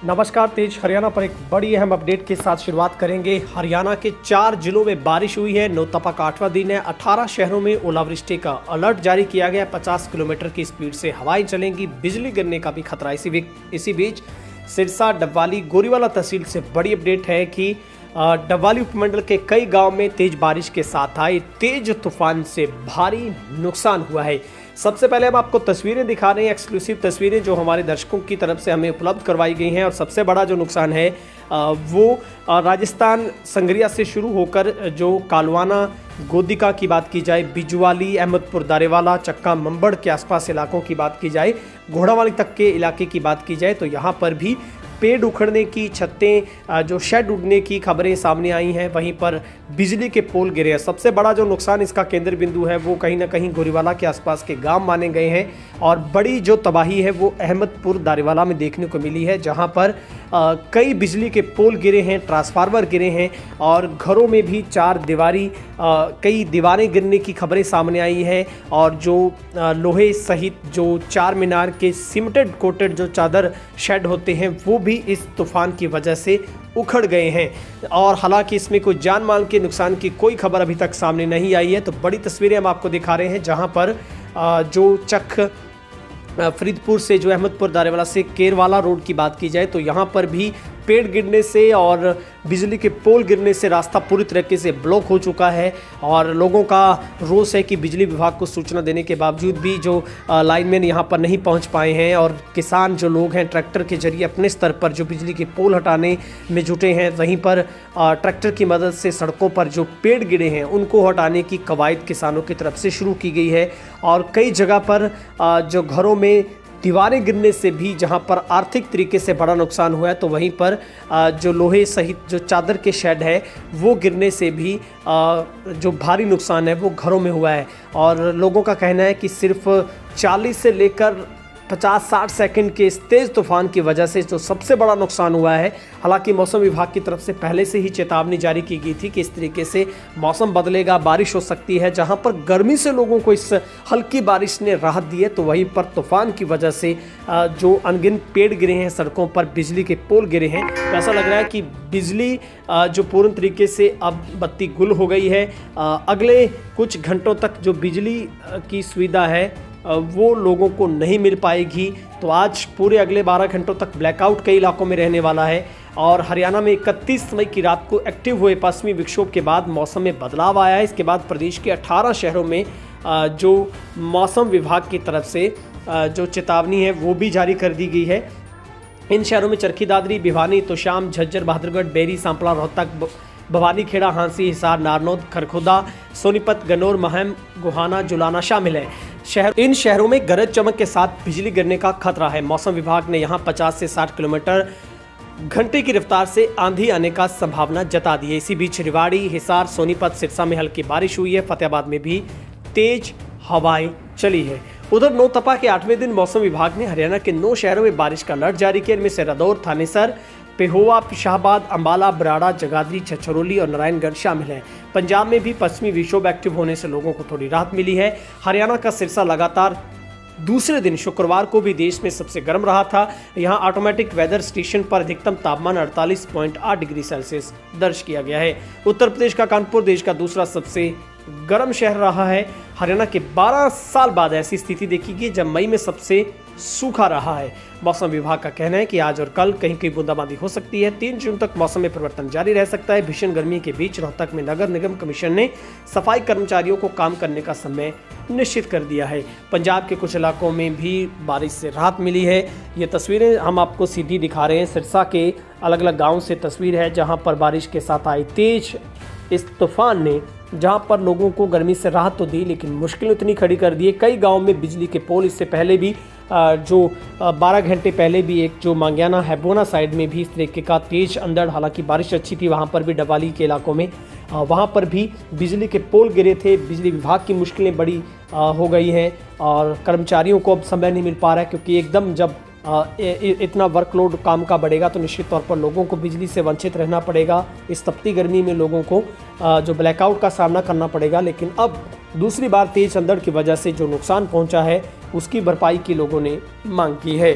नमस्कार। तेज हरियाणा पर एक बड़ी अहम अपडेट के साथ शुरुआत करेंगे। हरियाणा के 4 जिलों में बारिश हुई है। नौतपा का 8वां दिन है। 18 शहरों में ओलावृष्टि का अलर्ट जारी किया गया। 50 किलोमीटर की स्पीड से हवाएं चलेंगी। बिजली गिरने का भी खतरा। इसी बीच सिरसा, डबवाली, गोरीवाला तहसील से बड़ी अपडेट है कि डबवाली उपमंडल के कई गांव में तेज बारिश के साथ आए तेज तूफान से भारी नुकसान हुआ है। सबसे पहले हम आपको तस्वीरें दिखा रहे हैं, एक्सक्लूसिव तस्वीरें जो हमारे दर्शकों की तरफ से हमें उपलब्ध करवाई गई हैं। और सबसे बड़ा जो नुकसान है वो राजस्थान संगरिया से शुरू होकर जो कालवाना, गोदिका की बात की जाए, बिजवाली, अहमदपुर, दारेवाला, चक्का, मंबड़ के आसपास इलाकों की बात की जाए, घोड़ावाली तक के इलाके की बात की जाए तो यहाँ पर भी पेड़ उखड़ने की, छतें जो शेड उड़ने की खबरें सामने आई हैं। वहीं पर बिजली के पोल गिरे हैं। सबसे बड़ा जो नुकसान इसका केंद्र बिंदु है वो कहीं ना कहीं गोरीवाला के आसपास के गांव माने गए हैं। और बड़ी जो तबाही है वो अहमदपुर, दारेवाला में देखने को मिली है, जहां पर कई बिजली के पोल गिरे हैं, ट्रांसफार्मर गिरे हैं और घरों में भी कई दीवारें गिरने की खबरें सामने आई हैं। और जो लोहे सहित जो 4 मीनार के सीमेंटेड कोटेड जो चादर शेड होते हैं वो भी इस तूफान की वजह से उखड़ गए हैं। और हालांकि इसमें कोई जान माल के नुकसान की कोई खबर अभी तक सामने नहीं आई है। तो बड़ी तस्वीरें हम आपको दिखा रहे हैं, जहां पर जो चक फरीदपुर से जो अहमदपुर, दारेवाला से केरवाला रोड की बात की जाए तो यहाँ पर भी पेड़ गिरने से और बिजली के पोल गिरने से रास्ता पूरी तरीके से ब्लॉक हो चुका है। और लोगों का रोष है कि बिजली विभाग को सूचना देने के बावजूद भी जो लाइनमैन यहाँ पर नहीं पहुँच पाए हैं। और किसान जो लोग हैं ट्रैक्टर के जरिए अपने स्तर पर जो बिजली के पोल हटाने में जुटे हैं। वहीं पर ट्रैक्टर की मदद से सड़कों पर जो पेड़ गिरे हैं उनको हटाने की कवायद किसानों की तरफ से शुरू की गई है। और कई जगह पर जो घरों में दीवारें गिरने से भी जहां पर आर्थिक तरीके से बड़ा नुकसान हुआ है तो वहीं पर जो लोहे सहित जो चादर के शेड है वो गिरने से भी जो भारी नुकसान है वो घरों में हुआ है। और लोगों का कहना है कि सिर्फ 40 से लेकर 50-60 सेकंड के इस तेज़ तूफान की वजह से जो सबसे बड़ा नुकसान हुआ है। हालांकि मौसम विभाग की तरफ से पहले से ही चेतावनी जारी की गई थी कि इस तरीके से मौसम बदलेगा, बारिश हो सकती है। जहां पर गर्मी से लोगों को इस हल्की बारिश ने राहत दी है तो वहीं पर तूफान की वजह से जो अनगिनत पेड़ गिरे हैं, सड़कों पर बिजली के पोल गिरे हैं, तो ऐसा लग रहा है कि बिजली जो पूर्ण तरीके से अब बत्ती गुल हो गई है। अगले कुछ घंटों तक जो बिजली की सुविधा है वो लोगों को नहीं मिल पाएगी। तो आज पूरे अगले 12 घंटों तक ब्लैकआउट कई इलाकों में रहने वाला है। और हरियाणा में 31 मई की रात को एक्टिव हुए पश्चिमी विक्षोभ के बाद मौसम में बदलाव आया है। इसके बाद प्रदेश के 18 शहरों में जो मौसम विभाग की तरफ से जो चेतावनी है वो भी जारी कर दी गई है। इन शहरों में चरखी दादरी, भिवानी, तोशाम, झज्जर, बहादुरगढ़, बेरी, सांपला, रोहतक, भवानीखेड़ा, हांसी, हिसार, नारनौद, खरखोदा, सोनीपत, गन्नौर, महम, गोहाना, जुलाना शामिल है। इन शहरों में गरज चमक के साथ बिजली गिरने का खतरा है। मौसम विभाग ने यहां 50 से 60 किलोमीटर घंटे की रफ्तार से आंधी आने का संभावना जता दी है। इसी बीच रेवाड़ी, हिसार, सोनीपत, सिरसा में हल्की बारिश हुई है। फतेहाबाद में भी तेज हवाएं चली है। उधर नौतपा के 8वें दिन मौसम विभाग ने हरियाणा के 9 शहरों में बारिश का अलर्ट जारी किया। इनमें से रादौर, थानेसर, पेहोवा, शाहबाद, अंबाला, बराड़ा, जगाधरी, छछरौली और नारायणगढ़ शामिल हैं। पंजाब में भी पश्चिमी विक्षोभ एक्टिव होने से लोगों को थोड़ी राहत मिली है। हरियाणा का सिरसा लगातार दूसरे दिन शुक्रवार को भी देश में सबसे गर्म रहा था। यहां ऑटोमेटिक वेदर स्टेशन पर अधिकतम तापमान 48.8 डिग्री सेल्सियस दर्ज किया गया है। उत्तर प्रदेश का कानपुर देश का दूसरा सबसे गर्म शहर रहा है। हरियाणा के 12 साल बाद ऐसी स्थिति देखी गई जब मई में सबसे सूखा रहा है। मौसम विभाग का कहना है कि आज और कल कहीं कहीं बूंदाबांदी हो सकती है। 3 जून तक मौसम में परिवर्तन जारी रह सकता है। भीषण गर्मी के बीच रोहतक में नगर निगम कमीशन ने सफाई कर्मचारियों को काम करने का समय निश्चित कर दिया है। पंजाब के कुछ इलाकों में भी बारिश से राहत मिली है। ये तस्वीरें हम आपको सीधी दिखा रहे हैं। सिरसा के अलग अलग गाँव से तस्वीर है, जहाँ पर बारिश के साथ आई तेज इस तूफान ने जहां पर लोगों को गर्मी से राहत तो दी लेकिन मुश्किल इतनी खड़ी कर दी है। कई गांव में बिजली के पोल, इससे पहले भी जो 12 घंटे पहले भी एक जो मांग्याना हैबोना साइड में भी इस तरीके का तेज अंधड़, हालांकि बारिश अच्छी थी वहां पर भी, डबवाली के इलाकों में वहां पर भी बिजली के पोल गिरे थे। बिजली विभाग की मुश्किलें बड़ी हो गई हैं और कर्मचारियों को अब समय नहीं मिल पा रहा है, क्योंकि एकदम जब इतना वर्कलोड काम का बढ़ेगा तो निश्चित तौर पर लोगों को बिजली से वंचित रहना पड़ेगा। इस तपती गर्मी में लोगों को जो ब्लैकआउट का सामना करना पड़ेगा। लेकिन अब दूसरी बार तेज अंधड़ की वजह से जो नुकसान पहुंचा है उसकी भरपाई की लोगों ने मांग की है।